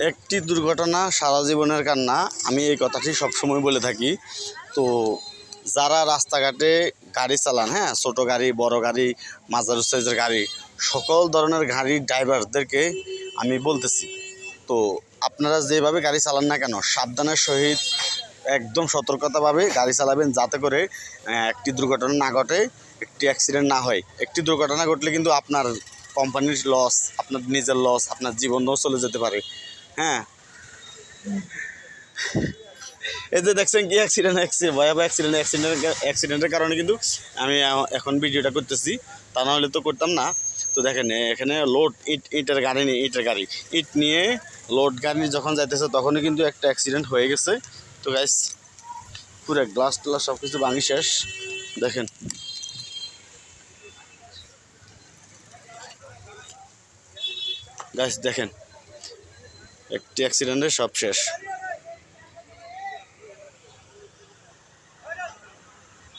একটি দুর্ঘটনা সারা জীবনের কান্না, আমি এই কথাটি সবসময় বলে থাকি। তো যারা রাস্তাঘাটে গাড়ি চালান, হ্যাঁ, ছোটো গাড়ি, বড় গাড়ি, মাঝারি সাইজের গাড়ি, সকল ধরনের গাড়ির ড্রাইভারদেরকে আমি বলতেছি, তো আপনারা যেভাবে গাড়ি চালান না কেন, সাবধানের সহিত একদম সতর্কতাভাবে গাড়ি চালাবেন, যাতে করে একটি দুর্ঘটনা না ঘটে, একটি অ্যাক্সিডেন্ট না হয়। একটি দুর্ঘটনা ঘটলে কিন্তু আপনার কোম্পানির লস, আপনার নিজের লস, আপনার জীবনও চলে যেতে পারে। হ্যাঁ, এই যে দেখছেন কি ভয়াবহ অ্যাক্সিডেন্টের কারণে কিন্তু আমি এখন ভিডিওটা করতেছি, তা না হলে তো করতাম না। তো দেখেন এখানে লোড ইটের গাড়ি নিয়ে, ইট নিয়ে লোড গাড়ি যখন যাইতেছে তখনই কিন্তু একটা অ্যাক্সিডেন্ট হয়ে গেছে। তো গাইস পুরো গ্লাস ট্লাস সব কিছু ভাঙি শেষ। দেখেন গাইস, দেখেন একটি অ্যাক্সিডেন্টে সব শেষ।